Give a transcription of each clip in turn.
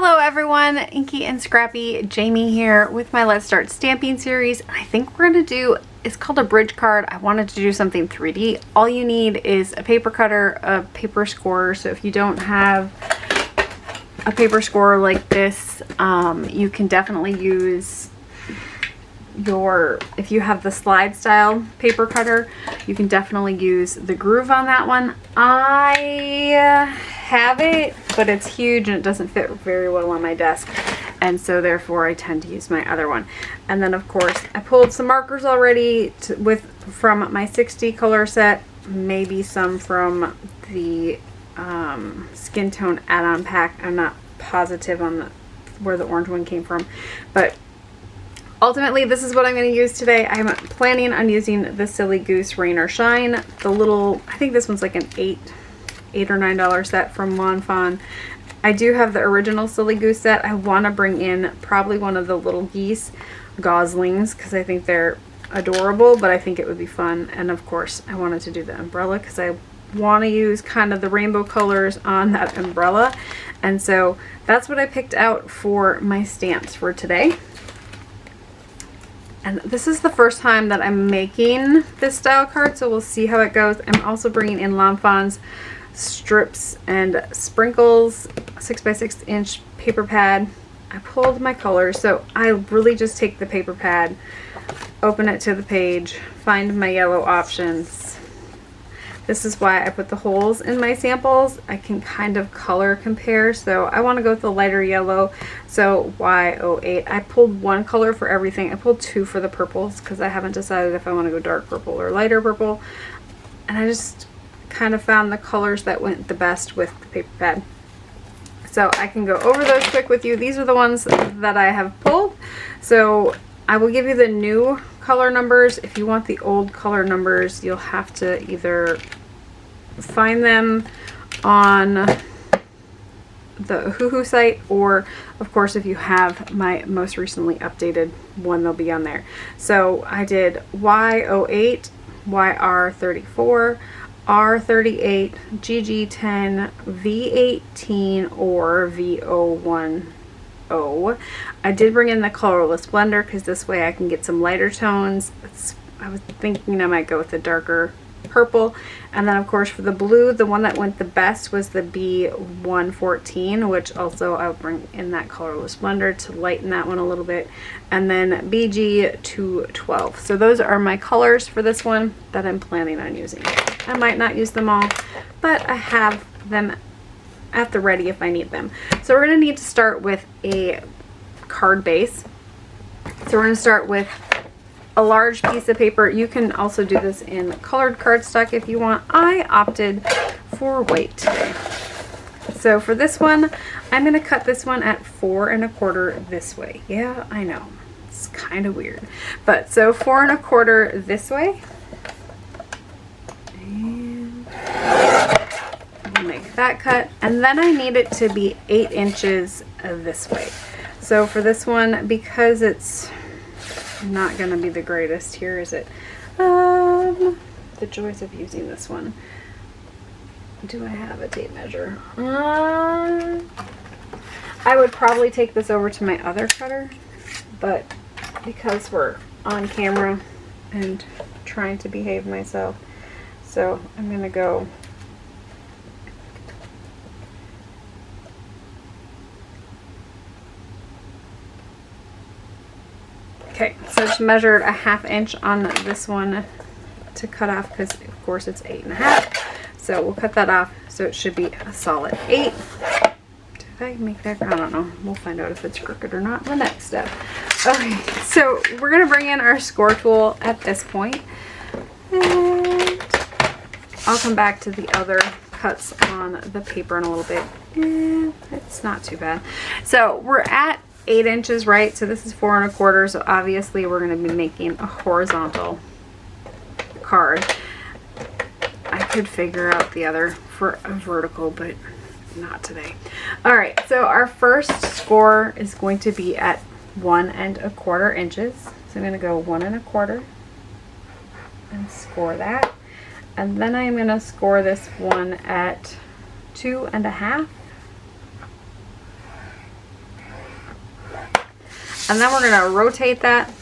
Hello everyone, Inky and Scrappy, Jamie here with my Let's Start Stamping series. I think we're going to do, it's called a bridge card. I wanted to do something 3D. All you need is a paper cutter, a paper scorer. So if you don't have a paper scorer like this, you can definitely use if you have the slide style paper cutter, you can definitely use the groove on that one. I have it, but it's huge and it doesn't fit very well on my desk, and so therefore I tend to use my other one. And then of course I pulled some markers already from my 60 color set, maybe some from the skin tone add-on pack. I'm not positive on where the orange one came from, but ultimately this is what I'm going to use today. I'm planning on using the Silly Goose Rain or Shine, the little, I think this one's like an $8 or $9 set from Fawn. I do have the original Silly Goose set. I want to bring in probably one of the little geese goslings because I think they're adorable, but I think it would be fun. And of course I wanted to do the umbrella because I want to use kind of the rainbow colors on that umbrella, and so that's what I picked out for my stamps for today. And this is the first time that I'm making this style card, so we'll see how it goes. I'm also bringing in Fawn's strips and sprinkles, 6x6 inch paper pad. I pulled my colors, so I really just take the paper pad, open it to the page, find my yellow options. This is why I put the holes in my samples. I can kind of color compare, so I want to go with the lighter yellow, so Y08. I pulled one color for everything. I pulled two for the purples because I haven't decided if I want to go dark purple or lighter purple, and I just kind of found the colors that went the best with the paper pad. So I can go over those quick with you. These are the ones that I have pulled, so I will give you the new color numbers. If you want the old color numbers, you'll have to either find them on the Hoo site, or of course if you have my most recently updated one, they'll be on there. So I did Y08, YR34, R38, GG10, V18, or V010. I did bring in the colorless blender because this way I can get some lighter tones. I was thinking I might go with the darker purple. And then of course for the blue, the one that went the best was the B114, which also I'll bring in that colorless blender to lighten that one a little bit. And then BG212. So those are my colors for this one that I'm planning on using. I might not use them all, but I have them at the ready if I need them. So we're going to need to start with a card base. So we're going to start with a large piece of paper. You can also do this in colored cardstock if you want. I opted for white today. So for this one, I'm going to cut this one at 4 1/4 this way. Yeah, I know. It's kind of weird. But so 4 1/4 this way. And we'll make that cut. And then I need it to be 8 inches this way. So for this one, because it's not going to be the greatest, here is it. The joys of using this one. Do I have a tape measure? I would probably take this over to my other cutter, but because we're on camera and trying to behave myself, so I'm going to go . Okay, so just measured a 1/2 inch on this one to cut off because of course it's 8 1/2. So we'll cut that off so it should be a solid 8. Did I make that? I don't know. We'll find out if it's crooked or not in the next step. Okay, so we're going to bring in our score tool at this point. And I'll come back to the other cuts on the paper in a little bit. It's not too bad. So we're at 8 inches, right? So this is 4 1/4, so obviously we're going to be making a horizontal card. I could figure out the other for a vertical, but not today. Alright, so our first score is going to be at 1 1/4 inches. So I'm going to go 1 1/4 and score that. And then I'm going to score this one at 2 1/2. And then we're gonna rotate that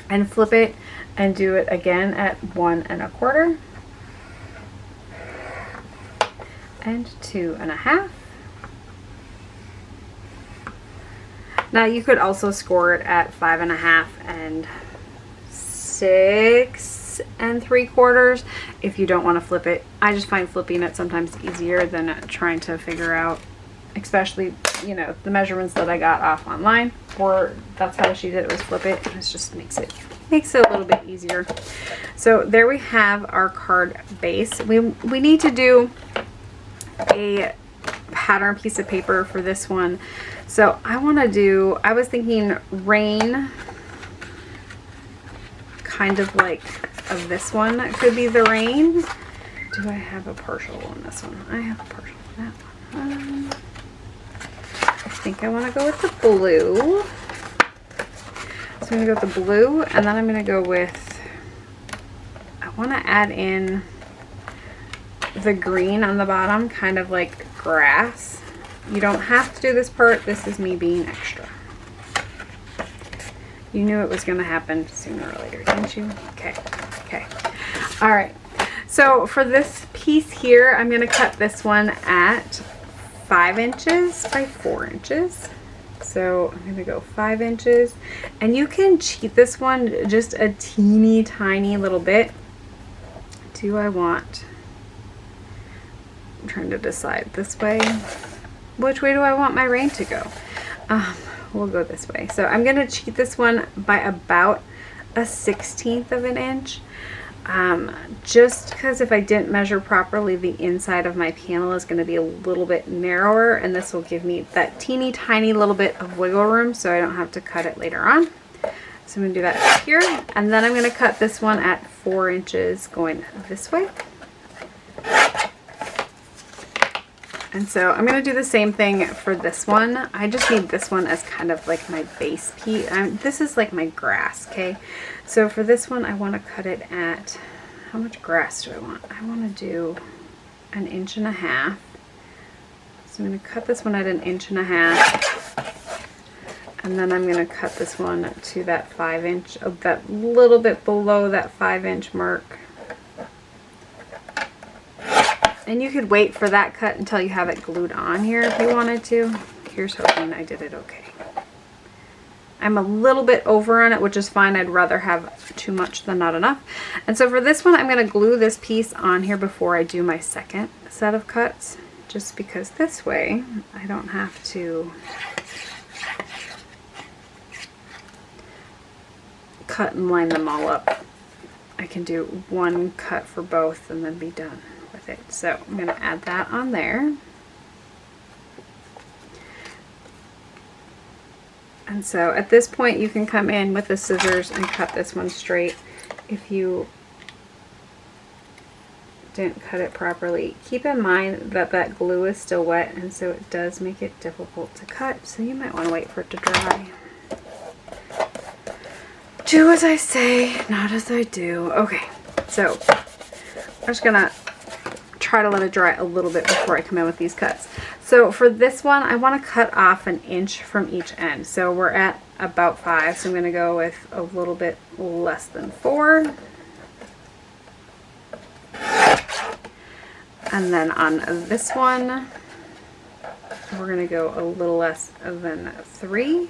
and flip it and do it again at 1 1/4 and 2 1/2. Now you could also score it at 5 1/2 and 6 3/4 if you don't want to flip it. I just find flipping it sometimes easier than trying to figure out, especially, you know, the measurements that I got off online, or that's how she did it, was flip it. It just makes it a little bit easier. So there we have our card base. We need to do a pattern piece of paper for this one. So I was thinking rain, kind of like of this one. It could be the rain. Do I have a partial on this one? I have a partial on that one. I think I want to go with the blue. So I'm going to go with the blue, and then I'm going to go with, I want to add in the green on the bottom, kind of like grass. You don't have to do this part. This is me being extra. You knew it was going to happen sooner or later, didn't you? Okay. Okay. All right. So for this piece here, I'm going to cut this one at 5 inches by 4 inches. So I'm going to go 5 inches, and you can cheat this one just a teeny tiny little bit. I'm trying to decide this way. Which way do I want my rain to go? We'll go this way. So I'm going to cheat this one by about a 1/16 of an inch. Just because if I didn't measure properly, the inside of my panel is going to be a little bit narrower, and this will give me that teeny tiny little bit of wiggle room so I don't have to cut it later on. So I'm going to do that here, and then I'm going to cut this one at 4 inches going this way. And so I'm going to do the same thing for this one. I just need this one as kind of like my base piece. This is like my grass, okay? So for this one, I want to cut it at, how much grass do I want? I want to do 1.5 inches. So I'm going to cut this one at 1.5 inches. And then I'm going to cut this one to that 5 inch, that little bit below that 5 inch mark. And you could wait for that cut until you have it glued on here if you wanted to. Here's hoping I did it okay. I'm a little bit over on it, which is fine. I'd rather have too much than not enough. And so for this one, I'm going to glue this piece on here before I do my second set of cuts, just because this way I don't have to cut and line them all up. I can do one cut for both and then be done with it. So I'm going to add that on there. And so at this point you can come in with the scissors and cut this one straight if you didn't cut it properly. Keep in mind that that glue is still wet, and so it does make it difficult to cut, so you might want to wait for it to dry. Do as I say, not as I do. Okay, so I'm just gonna try to let it dry a little bit before I come in with these cuts. So for this one, I want to cut off 1 inch from each end. So we're at about 5, so I'm going to go with a little bit less than 4. And then on this one, we're going to go a little less than 3.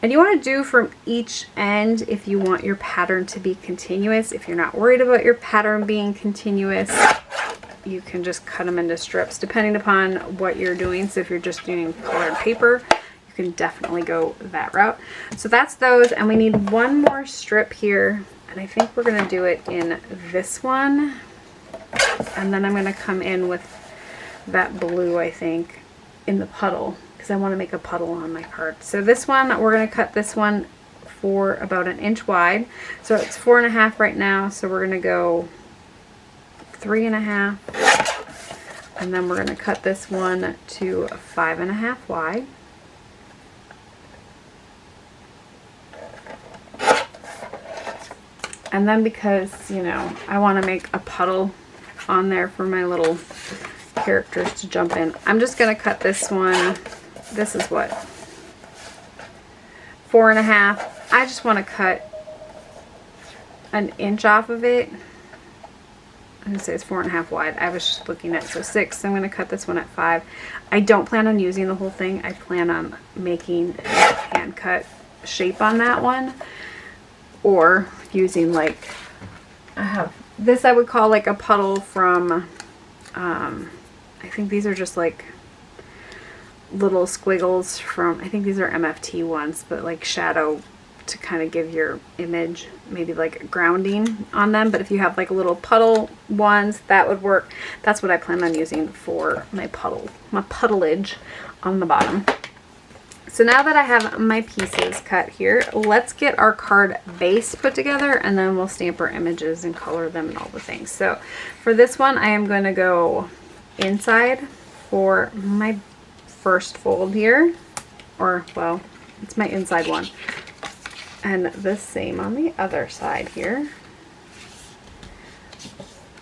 And you want to do from each end if you want your pattern to be continuous. If you're not worried about your pattern being continuous, you can just cut them into strips depending upon what you're doing. So if you're just doing colored paper, you can definitely go that route. So that's those, and we need one more strip here, and I think we're going to do it in this one, and then I'm going to come in with that blue, I think, in the puddle, because I want to make a puddle on my card. So this one, we're going to cut this one for about 1 inch wide. So it's 4.5 right now, so we're going to go 3.5, and then we're going to cut this one to 5.5 wide. And then because, you know, I want to make a puddle on there for my little characters to jump in, I'm just going to cut this one, this is what, 4.5. I just want to cut an inch off of it. I'm gonna say it's 4.5 wide. I was just looking at, so 6. So I'm gonna cut this one at 5. I don't plan on using the whole thing. I plan on making a hand cut shape on that one, or using like, I have this I would call like a puddle from, I think these are just like little squiggles from, I think these are MFT ones, but like shadow to kind of give your image maybe like grounding on them. But if you have like little puddle ones, that would work. That's what I plan on using for my puddleage on the bottom. So now that I have my pieces cut here, let's get our card base put together, and then we'll stamp our images and color them and all the things. So for this one, I am going to go inside for my first fold here, or well, it's my inside one. And the same on the other side here.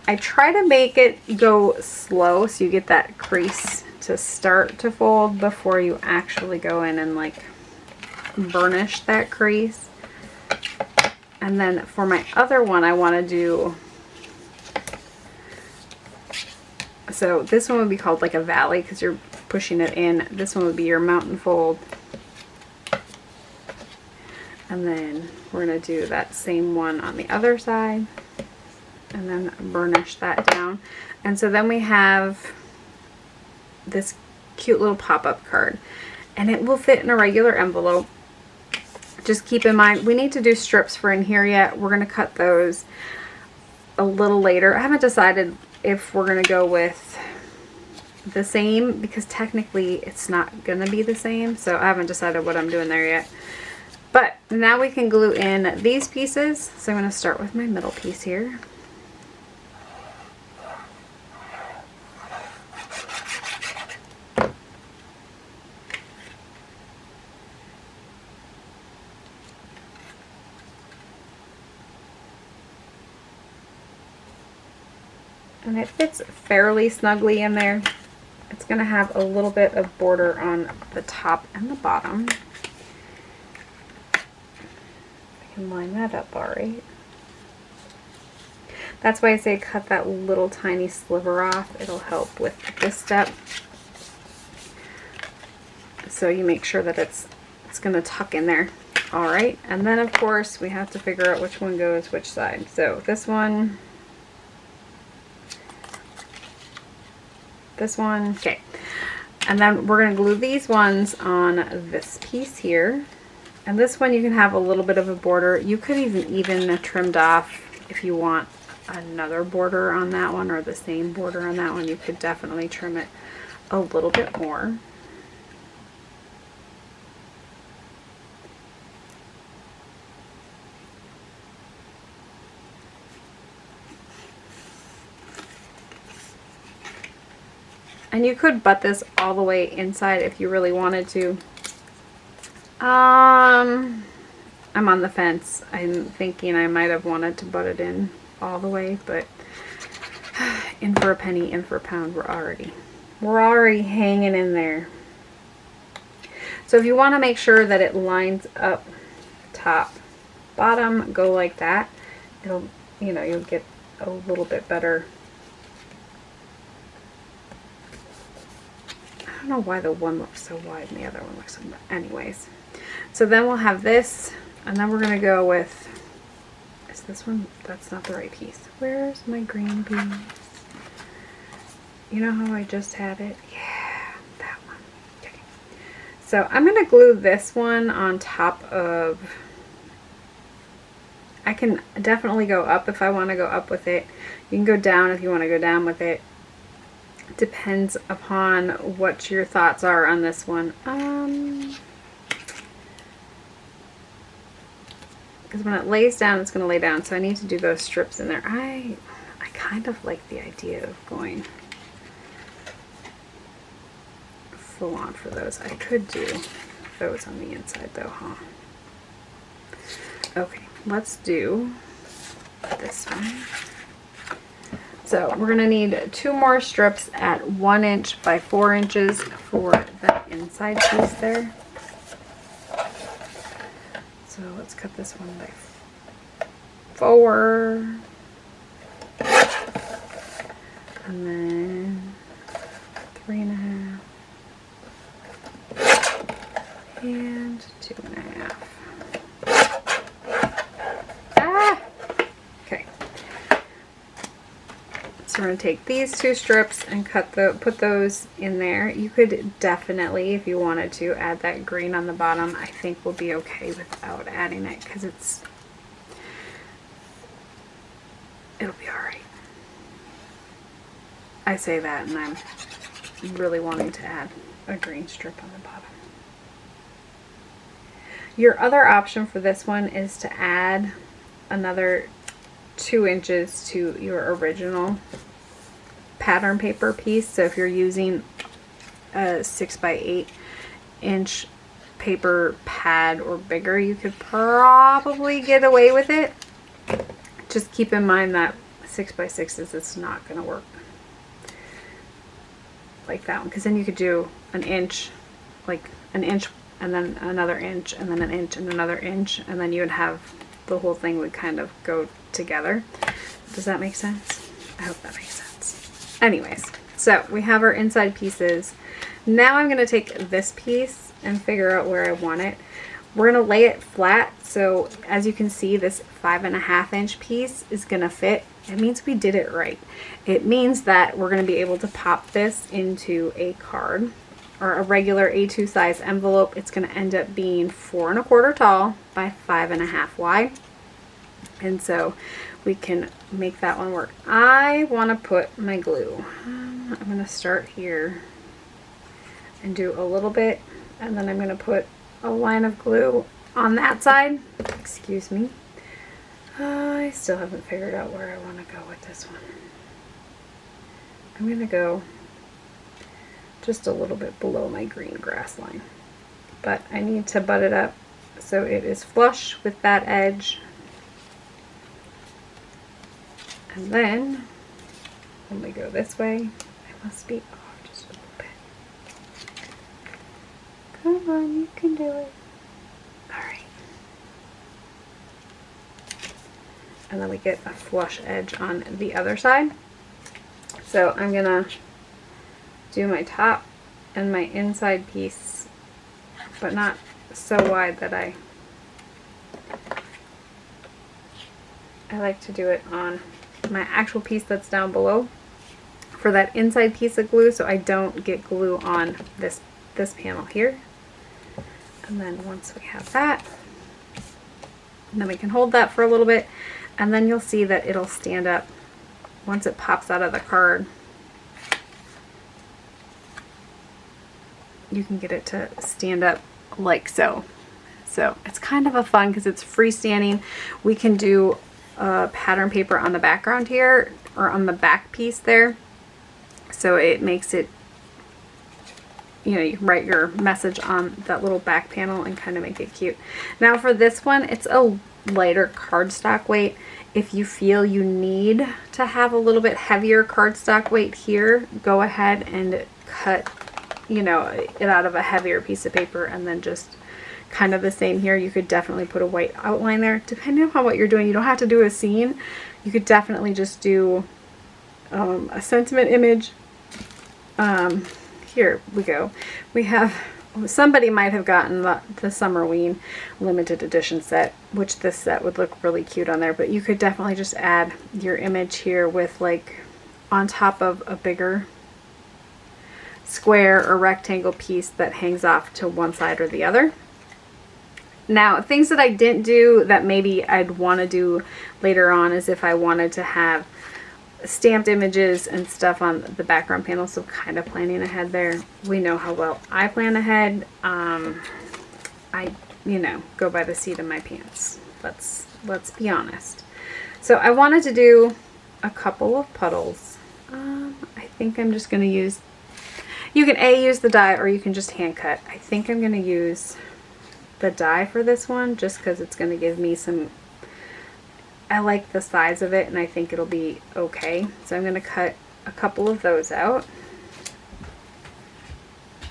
I try to make it go slow so you get that crease to start to fold before you actually go in and like burnish that crease. And then for my other one, I want to do, so this one would be called like a valley because you're pushing it in. This one would be your mountain fold. And then we're going to do that same one on the other side and then burnish that down. And so then we have this cute little pop-up card, and it will fit in a regular envelope. Just keep in mind, we need to do strips for in here yet. We're going to cut those a little later. I haven't decided if we're going to go with the same, because technically it's not going to be the same. So I haven't decided what I'm doing there yet. But now we can glue in these pieces. So I'm going to start with my middle piece here. And it fits fairly snugly in there. It's going to have a little bit of border on the top and the bottom. Line that up all right. That's why I say cut that little tiny sliver off. It'll help with this step. So you make sure that it's going to tuck in there. All right, and then of course we have to figure out which one goes which side. So this one, okay. And then we're going to glue these ones on this piece here. And this one you can have a little bit of a border. You could even trimmed off if you want another border on that one or the same border on that one. You could definitely trim it a little bit more. And you could butt this all the way inside if you really wanted to. I'm on the fence. I'm thinking I might have wanted to butt it in all the way, but in for a penny, in for a pound, we're already hanging in there. So if you want to make sure that it lines up top, bottom, go like that. It'll, you know, you'll get a little bit better. I don't know why the one looks so wide and the other one looks so wide. Anyways. So then we'll have this, and then we're going to go with, is this one? That's not the right piece. Where's my green piece? You know how I just had it? Yeah, that one. Okay. So I'm going to glue this one on top of, I can definitely go up if I want to go up with it. You can go down if you want to go down with it. Depends upon what your thoughts are on this one. Because when it lays down, it's going to lay down. So I need to do those strips in there. I kind of like the idea of going full on for those. I could do those on the inside though, huh? Okay, let's do this one. So we're going to need 2 more strips at 1 inch by 4 inches for the inside piece there. So let's cut this one by 4. And then 3.5. And 2.5. Ah! Okay. So we're going to take these 2 strips and put those in there. You could definitely, if you wanted to, add that green on the bottom. I think we'll be okay without adding it because it'll be alright. I say that and I'm really wanting to add a green strip on the bottom. Your other option for this one is to add another 2 inches to your original pattern paper piece. So if you're using a 6 by 8 inch paper pad or bigger, you could probably get away with it. Just keep in mind that 6 by 6s, it's not going to work like that one, because then you could do an inch, like an inch and then another inch and then an inch and another inch, and then you would have the whole thing would kind of go together. Does that make sense? I hope that makes sense. Anyways, so we have our inside pieces. Now I'm going to take this piece and figure out where I want it. We're going to lay it flat, so as you can see, this 5.5 inch piece is going to fit. It means we did it right. It means that we're going to be able to pop this into a card or a regular A2 size envelope. It's going to end up being 4.25 tall by 5.5 wide. And so we can make that one work. I want to put my glue. I'm going to start here and do a little bit, and then I'm going to put a line of glue on that side. Excuse me. I still haven't figured out where I want to go with this one. I'm going to go just a little bit below my green grass line, but I need to butt it up so it is flush with that edge. And then when we go this way, I must be off just a little bit. Come on, you can do it. Alright. And then we get a flush edge on the other side. So I'm gonna do my top and my inside piece, but not so wide that I like to do it on my actual piece that's down below for that inside piece of glue, so I don't get glue on this panel here. And then once we have that, then we can hold that for a little bit, and then you'll see that it'll stand up once it pops out of the card. You can get it to stand up like so. So it's kind of a fun because it's freestanding. We can do pattern paper on the background here, or on the back piece there, so it makes it, you know, you can write your message on that little back panel and kind of make it cute. Now for this one, it's a lighter cardstock weight. If you feel you need to have a little bit heavier cardstock weight here, go ahead and cut, you know, it out of a heavier piece of paper, and then just kind of the same here. You could definitely put a white outline there, depending upon what you're doing. You don't have to do a scene. You could definitely just do a sentiment image. Here we go. We have, somebody might have gotten the Summerween limited edition set, which this set would look really cute on there, but you could definitely just add your image here with, like, on top of a bigger square or rectangle piece that hangs off to one side or the other. Now, things that I didn't do that maybe I'd want to do later on is if I wanted to have stamped images and stuff on the background panel, so kind of planning ahead there. We know how well I plan ahead. I, you know, go by the seat of my pants. Let's be honest. So I wanted to do a couple of puddles. I think I'm just going to use, you can use the die or you can just hand cut. I think I'm going to use the die for this one just because it's going to give me some, I like the size of it and I think it'll be okay. So I'm going to cut a couple of those out,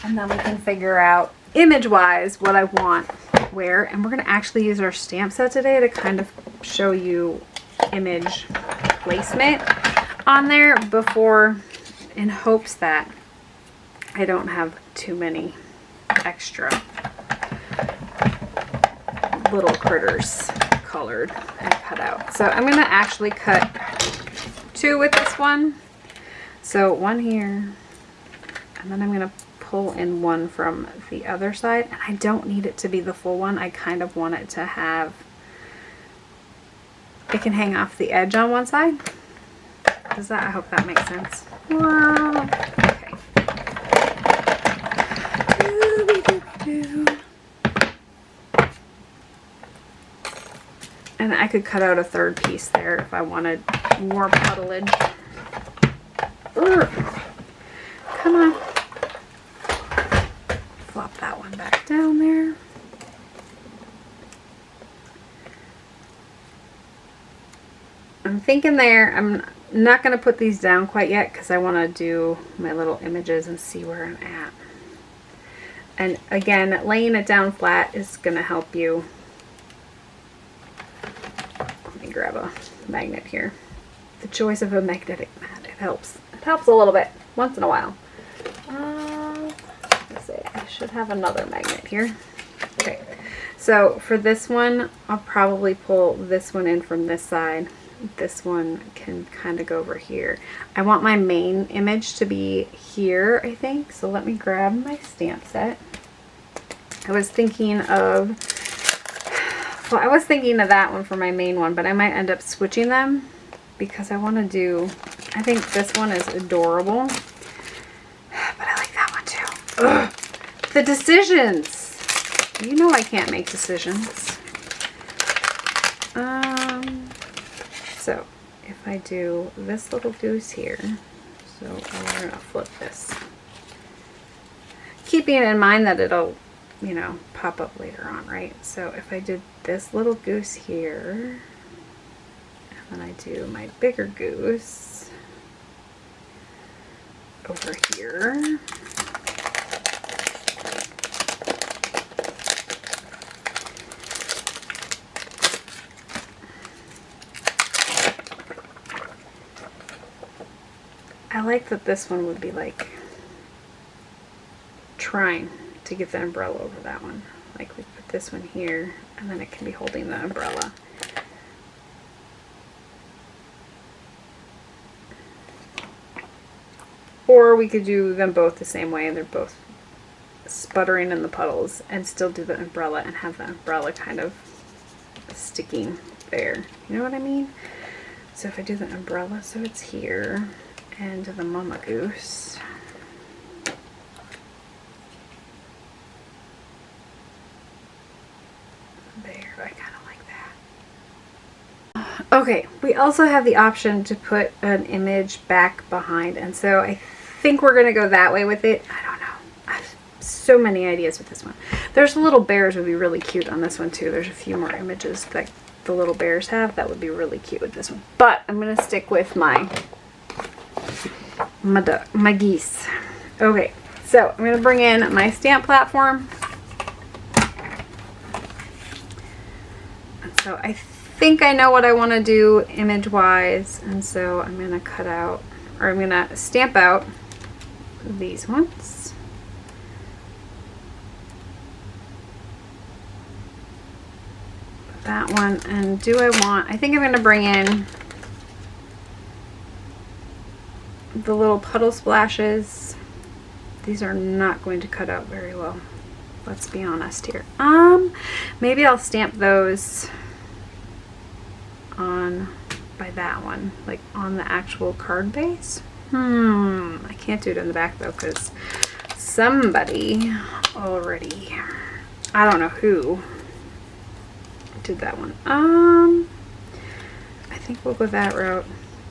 and then we can figure out image wise what I want where. And we're going to actually use our stamp set today to kind of show you image placement on there before, in hopes that I don't have too many extra little critters colored and cut out. So I'm going to actually cut 2 with this one. So 1 here, and then I'm going to pull in 1 from the other side. And I don't need it to be the full one. I kind of want it to have, it can hang off the edge on one side. Does that, I hope that makes sense. Wow. Okay. And I could cut out a 3rd piece there if I wanted more puddleage. Come on. Flop that one back down there. I'm thinking there, I'm not going to put these down quite yet because I want to do my little images and see where I'm at. And again, laying it down flat is going to help you. Let me grab a magnet here. The choice of a magnetic mat, it helps. It helps a little bit once in a while. Let's see, I should have another magnet here. Okay, so for this one, I'll probably pull this one in from this side. This one can kind of go over here. I want my main image to be here, I think. So let me grab my stamp set. I was thinking of, well, I was thinking of that one for my main one, but I might end up switching them because I want to do, I think this one is adorable, but I like that one too. Ugh. The decisions. You know I can't make decisions. So if I do this little goose here, so we're going to flip this. Keeping in mind that it'll, you know, pop up later on, right? So if I did this little goose here, and then I do my bigger goose over here. I like that this one would be like trying to get the umbrella over that one. Like we put this one here and then it can be holding the umbrella. Or we could do them both the same way and they're both sputtering in the puddles and still do the umbrella and have the umbrella kind of sticking there. You know what I mean? So if I do the umbrella so it's here, and the mama goose. There, I kind of like that. Okay, we also have the option to put an image back behind, and so I think we're going to go that way with it. I don't know. I have so many ideas with this one. There's little bears would be really cute on this one too. There's a few more images that the little bears have that would be really cute with this one. But I'm going to stick with my geese. Okay, so I'm going to bring in my stamp platform. And so I think I know what I want to do image wise, and so I'm going to cut out, or I'm going to stamp out these ones. That one, and do I want, I think I'm going to bring in the little puddle splashes. These are not going to cut out very well. Let's be honest here. Maybe I'll stamp those on by that one, like on the actual card base. I can't do it in the back though because somebody already, I don't know who did that one. I think we'll go that route.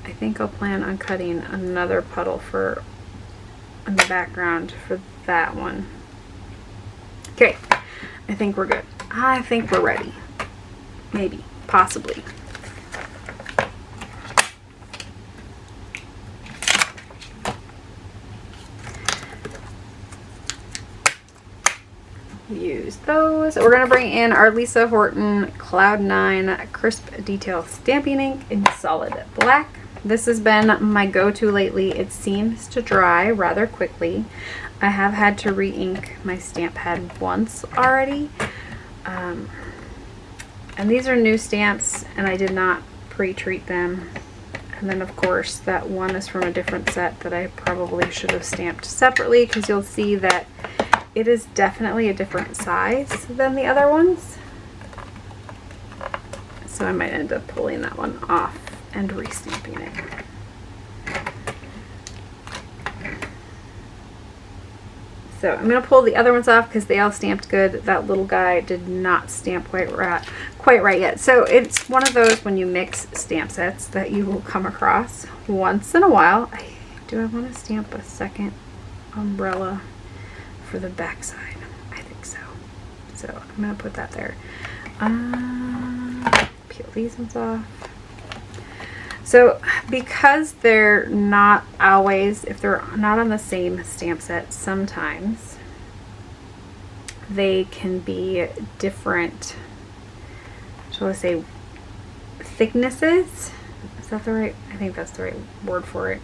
I think I'll plan on cutting another puddle for in the background for that one. Okay, I think we're good. I think we're ready. Maybe, possibly. use those. We're gonna bring in our Lisa Horton Cloud 9 Crisp Detail Stamping Ink in solid black. This has been my go-to lately. It seems to dry rather quickly. I have had to re-ink my stamp pad once already. And these are new stamps, and I did not pre-treat them. And then of course that one is from a different set that I probably should have stamped separately, because you'll see that it is definitely a different size than the other ones. So I might end up pulling that one off and re-stamping it. So I'm going to pull the other ones off because they all stamped good. That little guy did not stamp quite right yet. So it's one of those when you mix stamp sets that you will come across once in a while. Do I want to stamp a second umbrella for the back side? I think so. So I'm going to put that there. Peel these ones off. So because they're not always, if they're not on the same stamp set, sometimes they can be different, shall I say, thicknesses. Is that the right? I think that's the right word for it.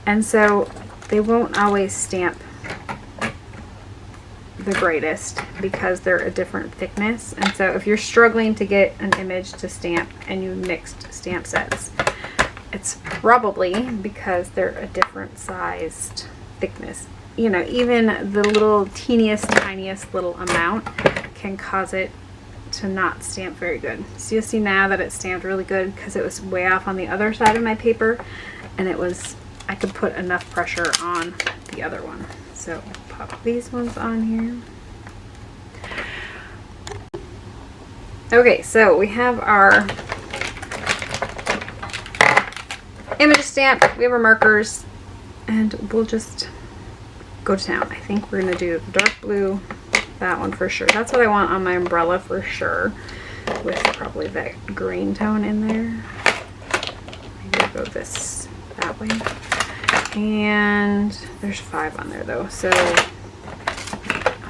And so they won't always stamp the greatest because they're a different thickness. And so if you're struggling to get an image to stamp and you mixed stamp sets, it's probably because they're a different sized thickness. You know, even the little teeniest, tiniest little amount can cause it to not stamp very good. So you'll see now that it stamped really good because it was way off on the other side of my paper, and it was, I could put enough pressure on the other one. So pop these ones on here. Okay, so we have our image stamp, we have our markers, and we'll just go to town. I think we're going to do the dark blue, that one for sure. That's what I want on my umbrella for sure, with probably that green tone in there. Maybe we'll go that way. And there's 5 on there though, so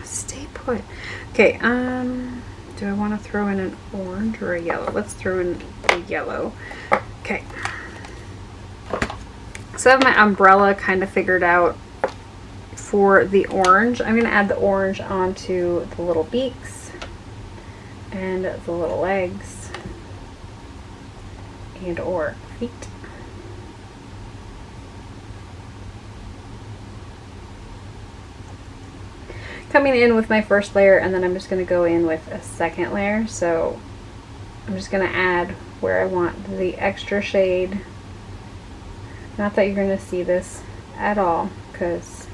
stay put. Okay, do I want to throw in an orange or a yellow? Let's throw in the yellow. Okay. So I have my umbrella kind of figured out for the orange. I'm going to add the orange onto the little beaks and the little legs and or feet. Coming in with my first layer, and then I'm just going to go in with a second layer. So I'm just going to add where I want the extra shade. Not that you're going to see this at all, because,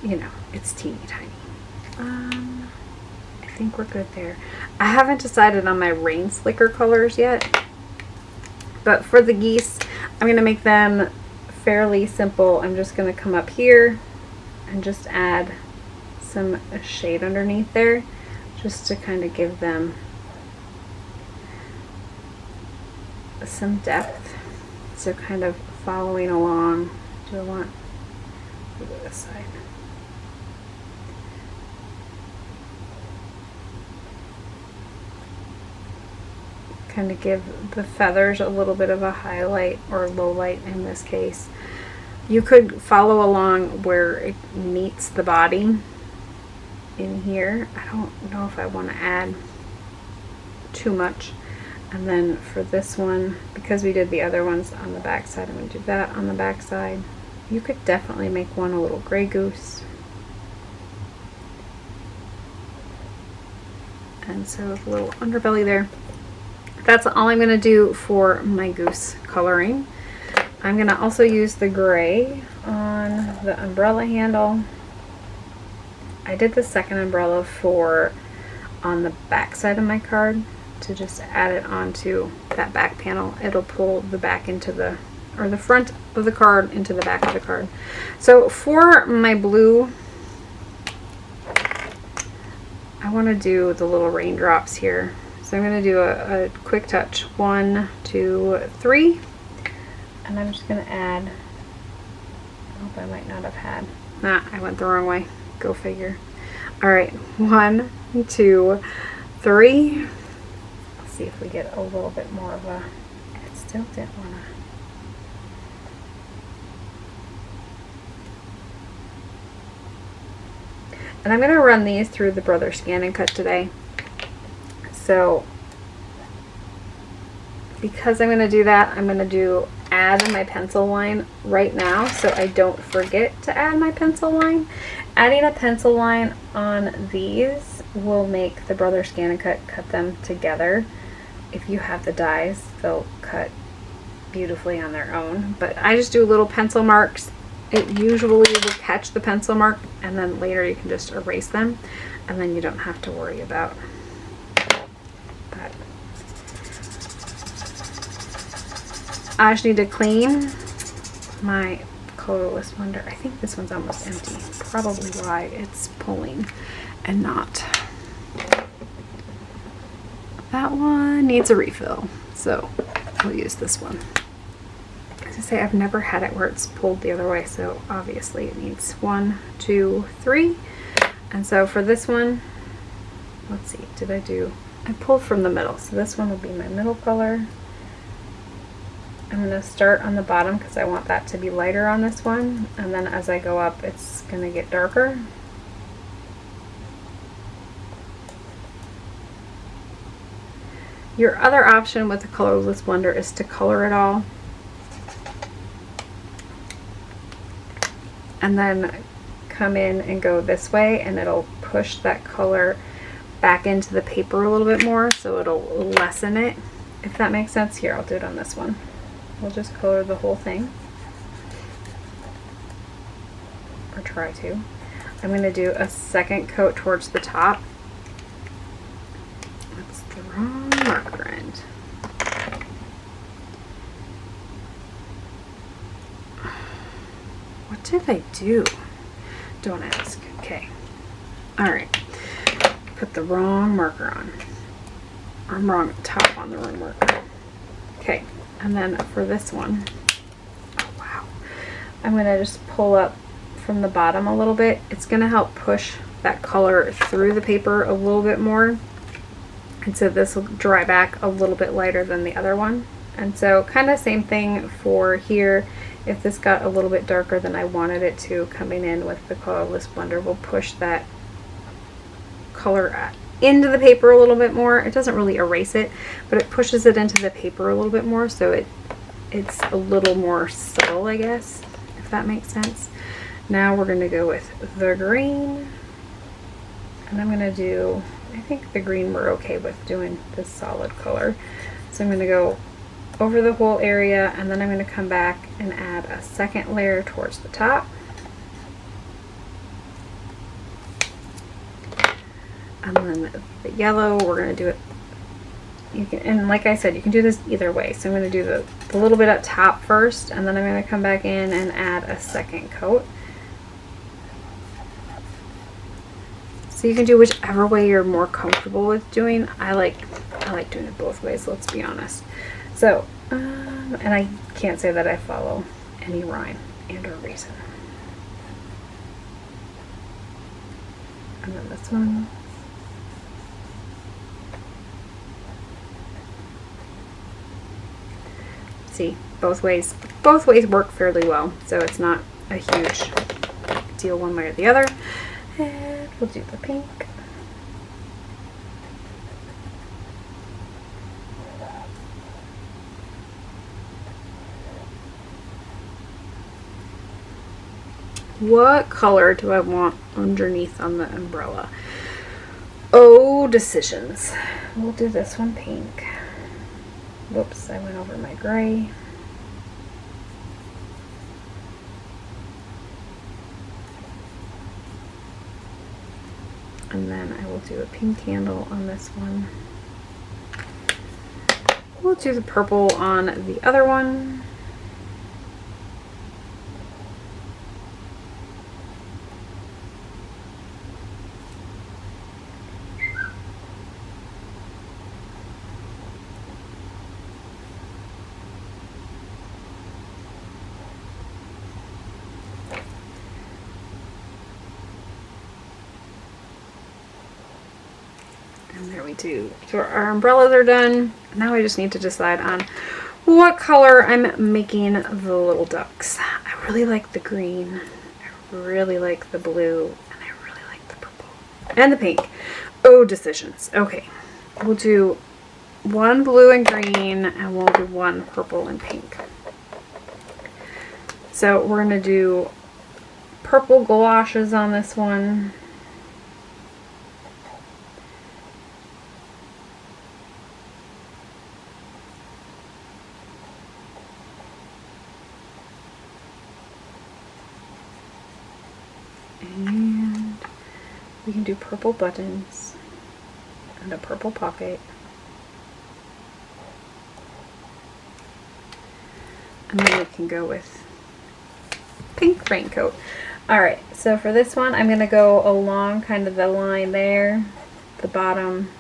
you know, it's teeny tiny. I think we're good there. I haven't decided on my rain slicker colors yet, but for the geese, I'm going to make them fairly simple. I'm just going to come up here and just add some shade underneath there, just to kind of give them some depth. So kind of following along. Do I want to go this side? Kind of give the feathers a little bit of a highlight or low light in this case. You could follow along where it meets the body in here. I don't know if I want to add too much. And then for this one, because we did the other ones on the back side, I'm going to do that on the back side. You could definitely make one a little gray goose. And so a little underbelly there. That's all I'm going to do for my goose coloring. I'm going to also use the gray on the umbrella handle. I did the second umbrella on the back side of my card, to just add it onto that back panel. It'll pull the back into the, or the front of the card into the back of the card. So for my blue, I want to do the little raindrops here. So I'm going to do a quick touch. 1, 2, 3. And I'm just going to add, I hope I might not have had, I went the wrong way. Go figure. All right, 1, 2, 3. Let's see if we get a little bit more of a, it still didn't want to. And I'm going to run these through the Brother Scan and Cut today. So because I'm going to do that, I'm going to add my pencil line right now so I don't forget to add my pencil line. Adding a pencil line on these will make the Brother Scan and cut them together. If you have the dies, they'll cut beautifully on their own. But I just do little pencil marks. It usually will catch the pencil mark, and then later you can just erase them, and then you don't have to worry about that. I just need to clean my colorless wonder. I think this one's almost empty. Probably why it's pulling and not. That one needs a refill, so we'll use this one. As I say, I've never had it where it's pulled the other way, so obviously it needs 1, 2, 3. And so for this one, let's see, I pulled from the middle, so this one will be my middle color. I'm going to start on the bottom because I want that to be lighter on this one, and then as I go up it's going to get darker. Your other option with the Colorless Wonder is to color it all and then come in and go this way, and it'll push that color back into the paper a little bit more, so it'll lessen it, if that makes sense. Here, I'll do it on this one. We'll just color the whole thing, or try to. I'm going to do a second coat towards the top. That's the wrong marker end. What did I do? Don't ask. Okay. Alright. Put the wrong marker on. I'm wrong top on the wrong marker. Okay. And then for this one, oh wow, I'm going to just pull up from the bottom a little bit. It's going to help push that color through the paper a little bit more. And so this will dry back a little bit lighter than the other one. And so kind of same thing for here. If this got a little bit darker than I wanted it to, coming in with the Colorless Blender will push that color into the paper a little bit more. It doesn't really erase it, but it pushes it into the paper a little bit more, so it's a little more subtle, I guess, if that makes sense. Now we're going to go with the green, and I'm going to do, I think the green we're okay with doing this solid color. So I'm going to go over the whole area, and then I'm going to come back and add a second layer towards the top. And then the yellow, we're going to do it, you can, and like I said, you can do this either way. So I'm going to do the little bit up top first, and then I'm going to come back in and add a second coat. So you can do whichever way you're more comfortable with doing. I like doing it both ways, let's be honest. So, and I can't say that I follow any rhyme and or reason. And then this one. See, both ways work fairly well, so it's not a huge deal one way or the other. And we'll do the pink. What color do I want underneath on the umbrella? Oh, decisions. We'll do this one pink. Whoops, I went over my gray. And then I will do a pink handle on this one. We'll do the purple on the other one. There we do. So our umbrellas are done. Now I just need to decide on what color I'm making the little ducks. I really like the green. I really like the blue. And I really like the purple. And the pink. Oh, decisions. Okay. We'll do one blue and green, and we'll do one purple and pink. So we're going to do purple galoshes on this one. And we can do purple buttons and a purple pocket. And then we can go with pink raincoat. Alright, so for this one I'm going to go along kind of the line there, the bottom,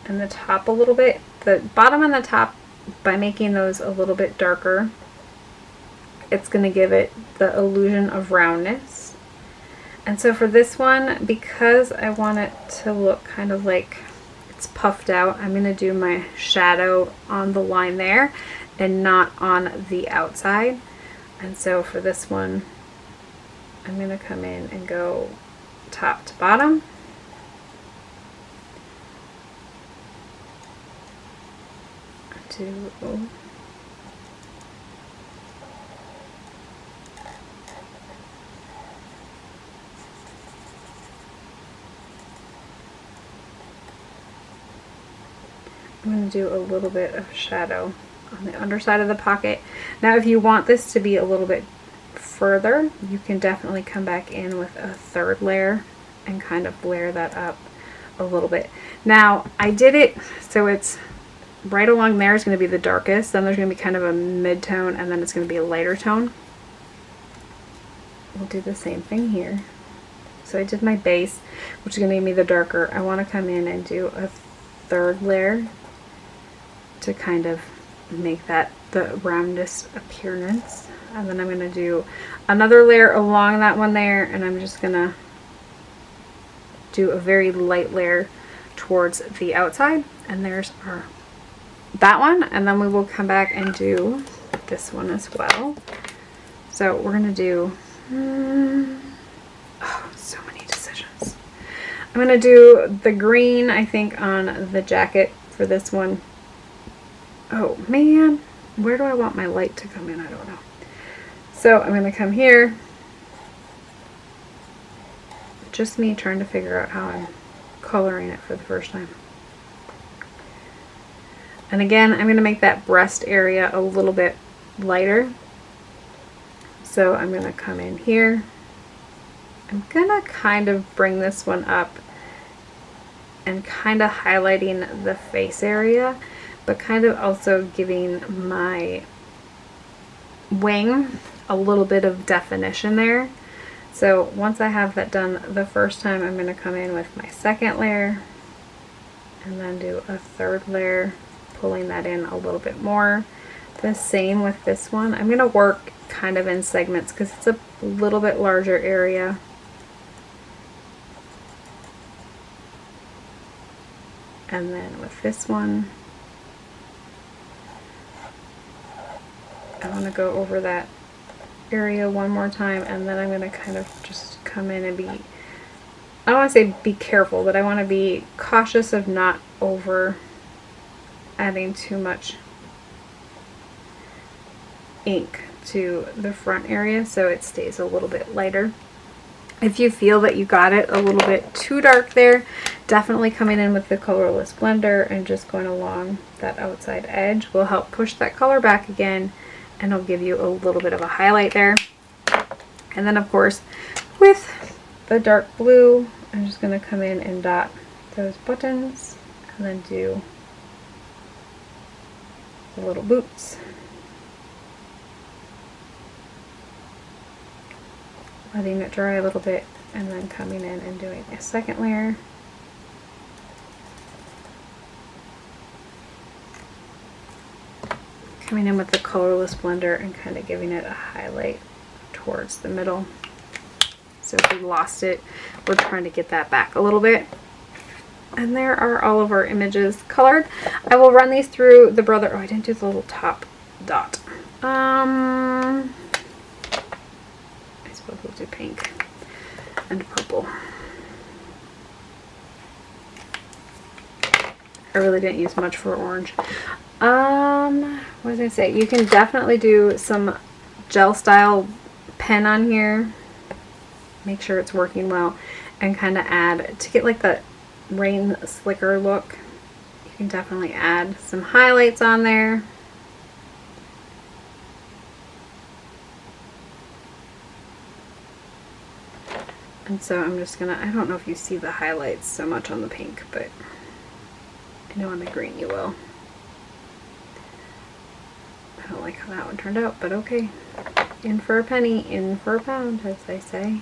and the top a little bit. The bottom and the top, by making those a little bit darker, it's going to give it the illusion of roundness. And so for this one, because I want it to look kind of like it's puffed out, I'm going to do my shadow on the line there and not on the outside. And so for this one, I'm going to come in and go top to bottom. I'm going to do a little bit of shadow on the underside of the pocket. Now if you want this to be a little bit further, you can definitely come back in with a third layer and kind of layer that up a little bit. Now I did it so it's right along there is going to be the darkest, then there's going to be kind of a mid-tone, and then it's going to be a lighter tone. We'll do the same thing here. So I did my base, which is going to give me the darker. I want to come in and do a third layer to kind of make that the roundest appearance. And then I'm going to do another layer along that one there, and I'm just going to do a very light layer towards the outside. And there's our that one, and then we will come back and do this one as well. So we're going to do oh, so many decisions. I'm going to do the green, I think, on the jacket for this one. Oh man, where do I want my light to come in? I don't know. So I'm going to come here. Just me trying to figure out how I'm coloring it for the first time. And again, I'm going to make that breast area a little bit lighter. So I'm going to come in here. I'm going to kind of bring this one up and kind of highlighting the face area, but kind of also giving my wing a little bit of definition there. So once I have that done the first time, I'm going to come in with my second layer and then do a third layer, pulling that in a little bit more. The same with this one. I'm going to work kind of in segments because it's a little bit larger area. And then with this one, I want to go over that area one more time, and then I'm going to kind of just come in and be, I don't want to say be careful, but I want to be cautious of not over adding too much ink to the front area so it stays a little bit lighter. If you feel that you got it a little bit too dark there, definitely coming in with the colorless blender and just going along that outside edge will help push that color back again, and it'll give you a little bit of a highlight there. And then of course with the dark blue, I'm just going to come in and dot those buttons and then do the little boots. Letting it dry a little bit and then coming in and doing a second layer. Coming in with the colorless blender and kind of giving it a highlight towards the middle. So if we lost it, we're trying to get that back a little bit. And there are all of our images colored. I will run these through the brother. Oh, I didn't do the little top dot. I suppose we'll do pink and purple. I really didn't use much for orange. What was I gonna say? You can definitely do some gel style pen on here. Make sure it's working well, and kind of add to get like the rain slicker look. You can definitely add some highlights on there. And so I'm just gonna, I don't know if you see the highlights so much on the pink, but I know on the green you will. I don't like how that one turned out, but okay. In for a penny, in for a pound, as they say.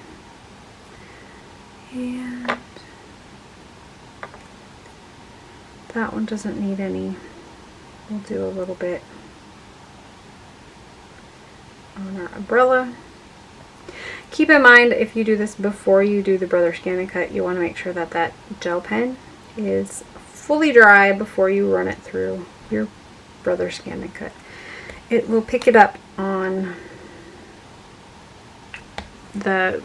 And that one doesn't need any. We'll do a little bit on our umbrella. Keep in mind, if you do this before you do the Brother Scan and Cut, you want to make sure that that gel pen is fully dry before you run it through your Brother Scan and Cut. It will pick it up on the...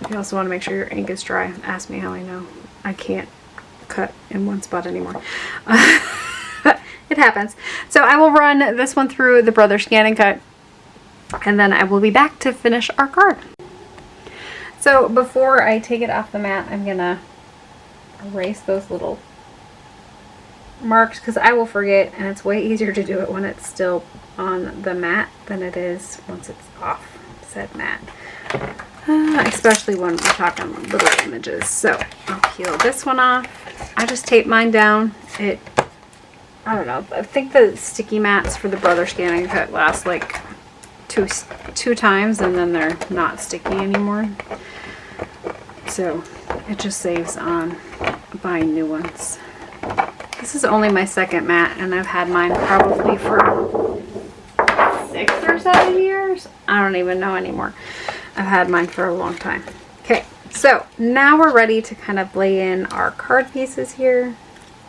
You also want to make sure your ink is dry. Ask me how I know. I can't cut in one spot anymore. It happens. So I will run this one through the Brother Scan and Cut, and then I will be back to finish our card. So before I take it off the mat, I'm gonna erase those little marks because I will forget, and it's way easier to do it when it's still on the mat than it is once it's off said mat. Especially when we're talking little images. So I'll peel this one off. I just tape mine down. I don't know. I think the sticky mats for the Brother Scan and Cut last like two times, and then they're not sticky anymore. So it just saves on buying new ones. This is only my second mat, and I've had mine probably for 6 or 7 years. I don't even know anymore. I've had mine for a long time. Okay, so now we're ready to kind of lay in our card pieces here.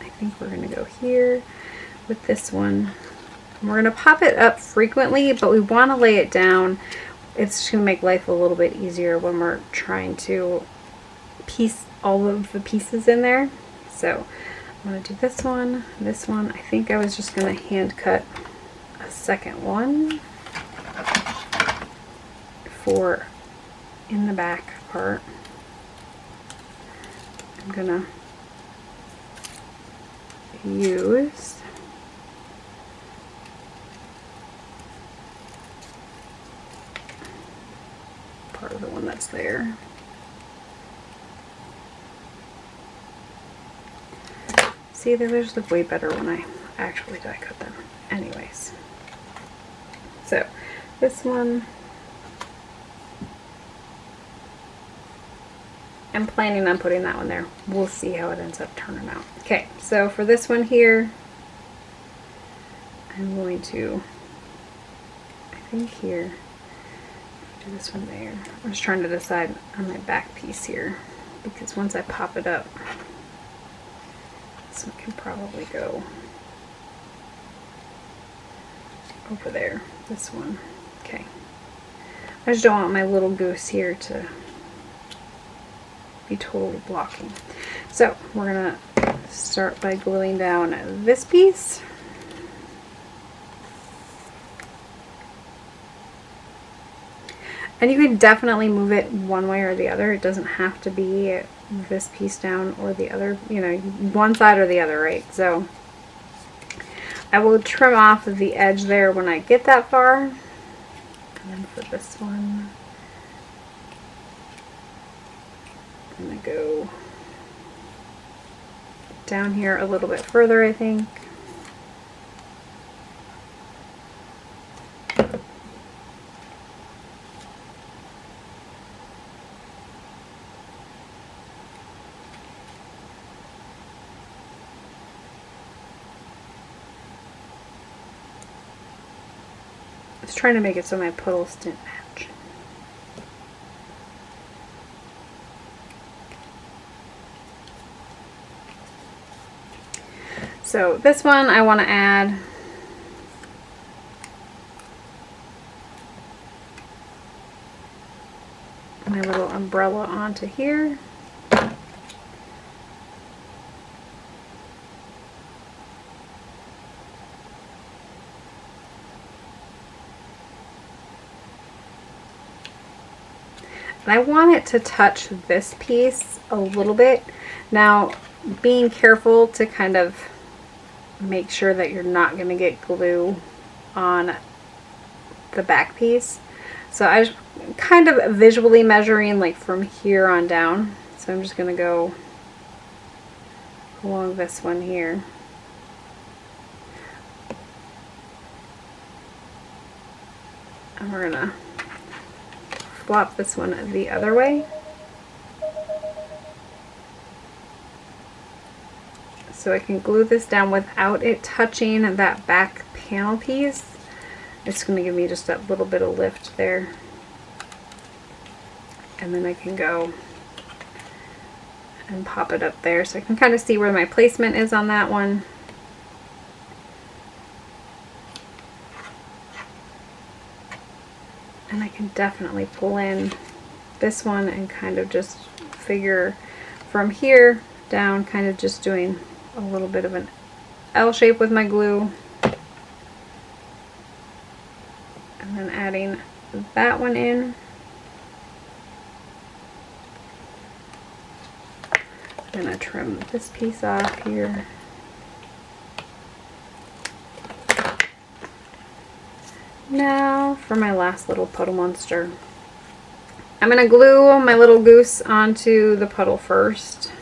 I think we're going to go here with this one. And we're going to pop it up frequently, but we want to lay it down. It's just going to make life a little bit easier when we're trying to piece all of the pieces in there. So I'm going to do this one, this one. I think I was just going to hand cut a second one for in the back part. I'm gonna use part of the one that's there. See, they just look way better when I actually die cut them. Anyways, so this one, I'm planning on putting that one there. We'll see how it ends up turning out. Okay, so for this one here, I'm going to, I think here, do this one there. I'm just trying to decide on my back piece here, because once I pop it up, this one can probably go over there, this one. Okay. I just don't want my little goose here to be totally blocking. So we're gonna start by gluing down this piece. And you can definitely move it one way or the other. It doesn't have to be this piece down or the other, you know, one side or the other, right? So I will trim off the edge there when I get that far. And then for this one, I'm going to go down here a little bit further, I think. I was trying to make it so my puddles didn't match. So this one I want to add my little umbrella onto here. And I want it to touch this piece a little bit. Now, being careful to kind of make sure that you're not going to get glue on the back piece. So I just kind of visually measuring like from here on down. So I'm just going to go along this one here. And we're going to flop this one the other way. So I can glue this down without it touching that back panel piece. It's going to give me just that little bit of lift there. And then I can go and pop it up there so I can kind of see where my placement is on that one. And I can definitely pull in this one and kind of just figure from here down, kind of just doing a little bit of an L shape with my glue. And then adding that one in. I'm going to trim this piece off here. Now for my last little puddle monster. I'm going to glue my little goose onto the puddle first.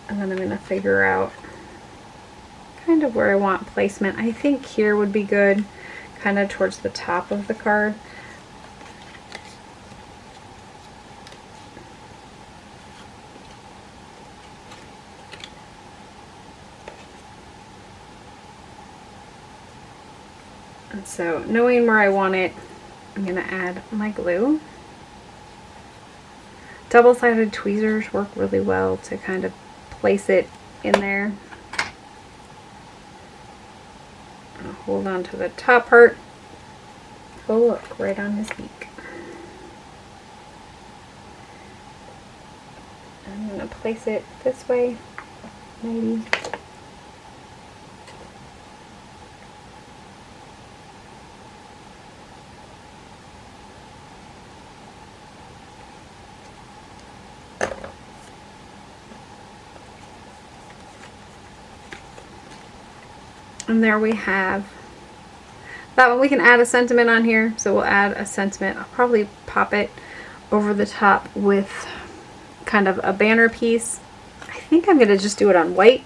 And then I'm going to figure out kind of where I want placement. I think here would be good, kind of towards the top of the card. And so knowing where I want it, I'm going to add my glue. Double-sided tweezers work really well to kind of place it in there. I'll hold on to the top part. Oh look, right on his beak. I'm going to place it this way, maybe. And there we have that one. We can add a sentiment on here, so we'll add a sentiment. I'll probably pop it over the top with kind of a banner piece. I think I'm going to just do it on white.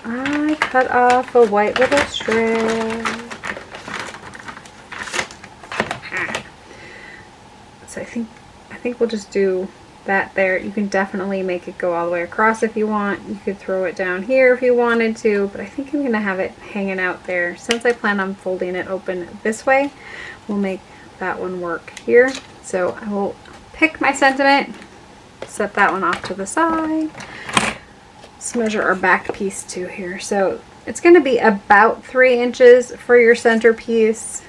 I cut off a white little strip. So I think we'll just do that there. You can definitely make it go all the way across if you want. You could throw it down here if you wanted to, but I think I'm going to have it hanging out there. Since I plan on folding it open this way, we'll make that one work here. So I will pick my sentiment, set that one off to the side. Let's measure our back piece too here. So it's going to be about 3 inches for your centerpiece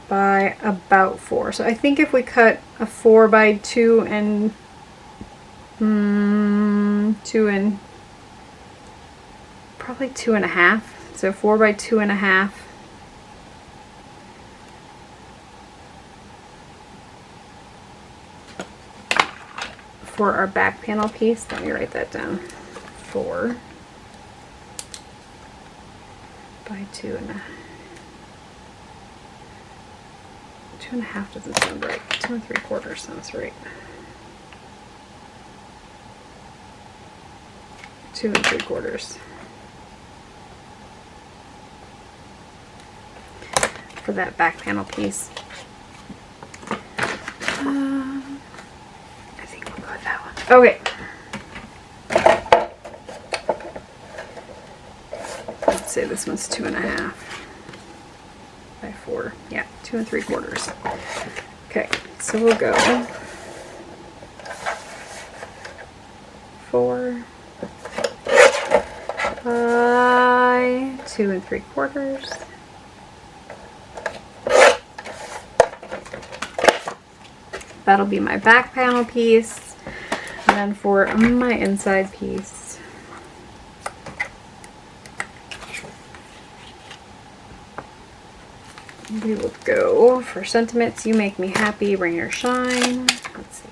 by about 4. So I think if we cut a 4 by 2 and 2 and probably 2.5, so 4 by 2.5. For our back panel piece, let me write that down. 4 by 2.5. 2.5 doesn't sound right. 2 3/4 sounds right. 2 3/4 for that back panel piece. I think we'll go with that one. Okay. Let's say this one's 2.5 by 4. Yeah, 2 3/4. Okay, so we'll go 4 by 2 3/4. That'll be my back panel piece. And then for my inside piece, we will go for sentiments. You make me happy, rain or shine. Let's see.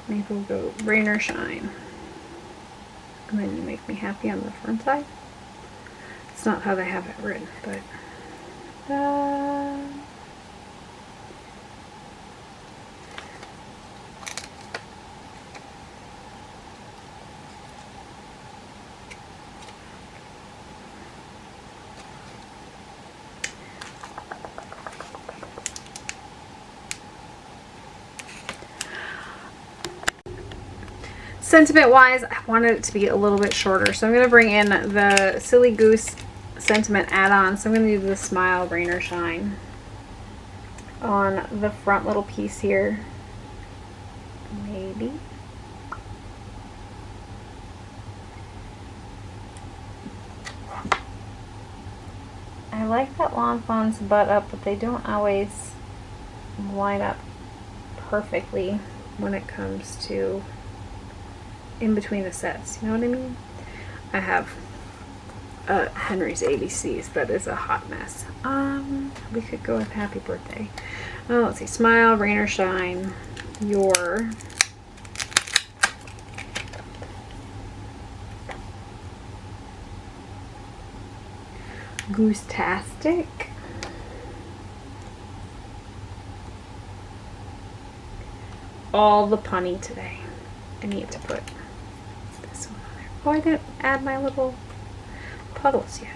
Maybe we'll go rain or shine. And then you make me happy on the front side. It's not how they have it written, but sentiment wise, I wanted it to be a little bit shorter, so I'm going to bring in the Silly Goose sentiment add-on. So I'm going to do the smile, rain or shine on the front little piece here. Maybe. I like that Lawn Fawn's butt up, but they don't always line up perfectly when it comes to in between the sets, you know what I mean? I have Henry's ABCs that is a hot mess. We could go with happy birthday. Oh, let's see, smile, rain or shine, your Goose-tastic. All the punny today. I need to put this one on there. Oh, I didn't add my little puddles yet.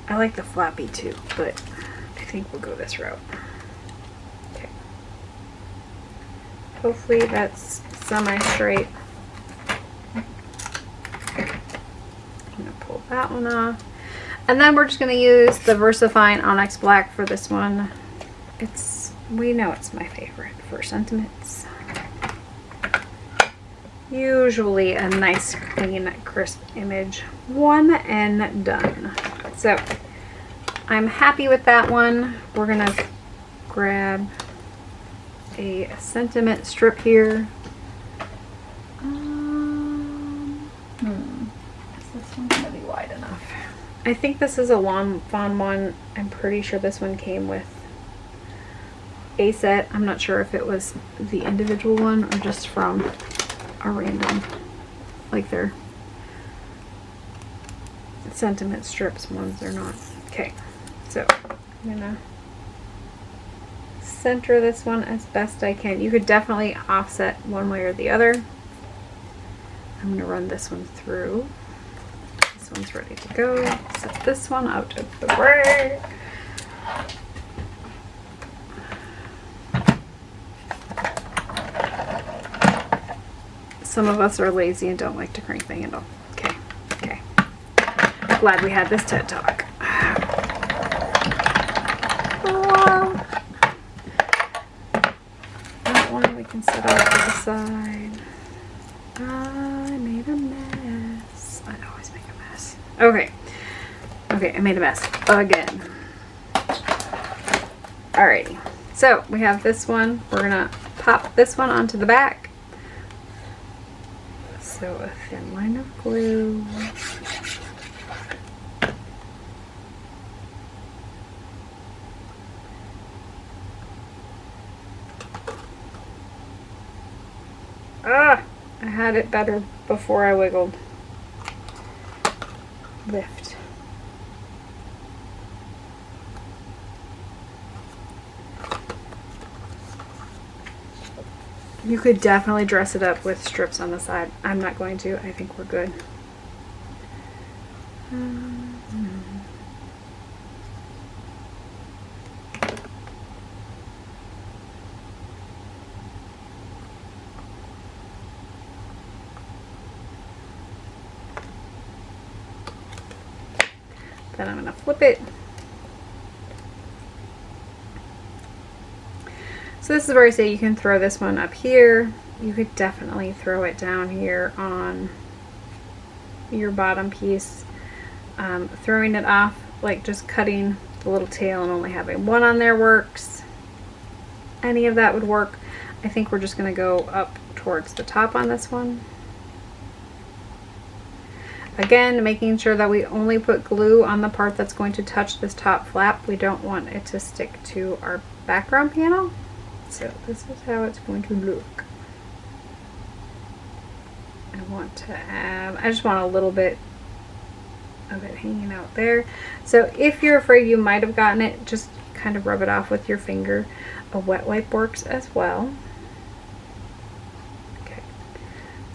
I like the flappy too, but I think we'll go this route. Okay. Hopefully that's semi-straight. I'm gonna pull that one off. And then we're just gonna use the VersaFine Onyx Black for this one. We know it's my favorite for sentiments. Usually a nice, clean, crisp image. One and done. So I'm happy with that one. We're gonna grab a sentiment strip here. Is this one gonna be wide enough? I think this is a Lawn Fawn one. I'm pretty sure this one came with a set. I'm not sure if it was the individual one or just from a random, like their sentiment strips ones or not. Okay, so I'm gonna center this one as best I can. You could definitely offset one way or the other. I'm gonna run this one through. This one's ready to go. Set this one out of the way. Some of us are lazy and don't like to crank the handle. Okay, okay. Glad we had this TED Talk. That one we can set off to the side. I made a mess. I always make a mess. Okay. Okay, I made a mess again. Alrighty. So we have this one. We're gonna pop this one onto the back. So a thin line of glue. Ah, I had it better before I wiggled. Lift. You could definitely dress it up with strips on the side. I'm not going to. I think we're good. Then I'm going to flip it. So this is where I say you can throw this one up here. You could definitely throw it down here on your bottom piece. Throwing it off, like just cutting the little tail and only having one on there works. Any of that would work. I think we're just going to go up towards the top on this one. Again, making sure that we only put glue on the part that's going to touch this top flap. We don't want it to stick to our background panel. So this is how it's going to look. I just want a little bit of it hanging out there. So if you're afraid you might have gotten it, just kind of rub it off with your finger. A wet wipe works as well. Okay.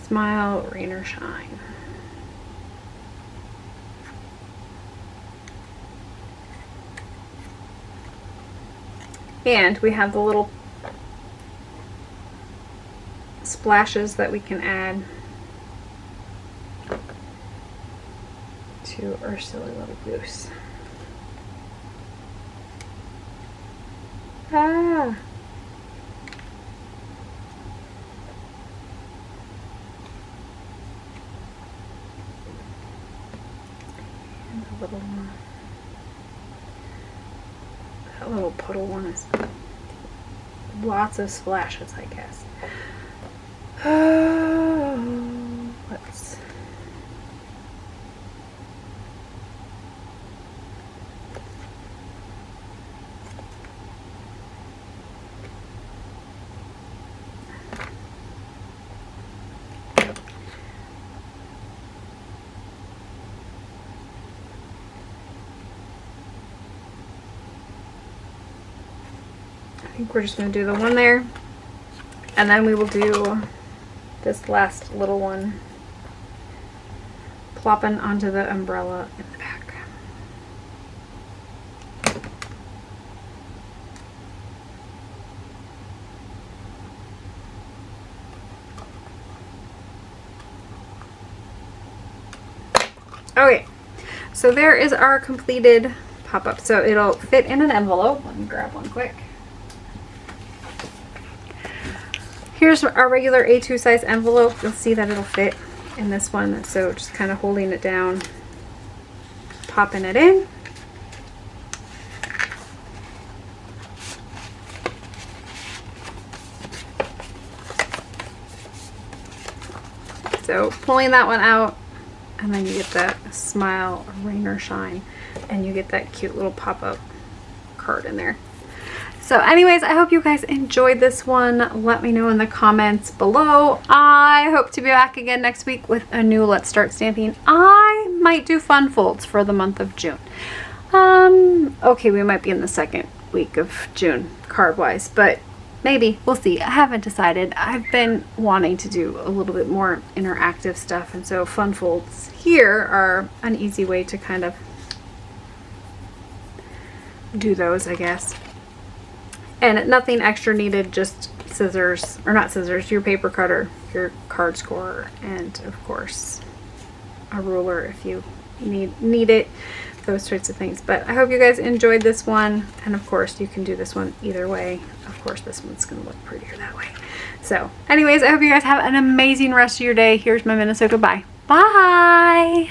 Smile, rain or shine. And we have the little splashes that we can add to our silly little goose. Ah! And the little one. That little puddle one is lots of splashes, I guess. Let's I think we're just going to do the one there, and then we will do this last little one plopping onto the umbrella in the back. Okay, so there is our completed pop-up. So it'll fit in an envelope. Let me grab one quick. Here's our regular A2 size envelope. You'll see that it'll fit in this one. So just kind of holding it down, popping it in. So pulling that one out, and then you get that smile, rain or shine, and you get that cute little pop-up card in there. So anyways, I hope you guys enjoyed this one. Let me know in the comments below. I hope to be back again next week with a new Let's Start Stamping. I might do fun folds for the month of June. Okay, we might be in the second week of June card-wise, but maybe. We'll see. I haven't decided. I've been wanting to do a little bit more interactive stuff, and so fun folds here are an easy way to kind of do those, I guess. And nothing extra needed, just scissors, or not scissors, your paper cutter, your card scorer, and of course a ruler if you need it, those sorts of things. But I hope you guys enjoyed this one, and of course you can do this one either way. Of course this one's gonna look prettier that way. So anyways, I hope you guys have an amazing rest of your day. Here's my Minnesota goodbye. Bye.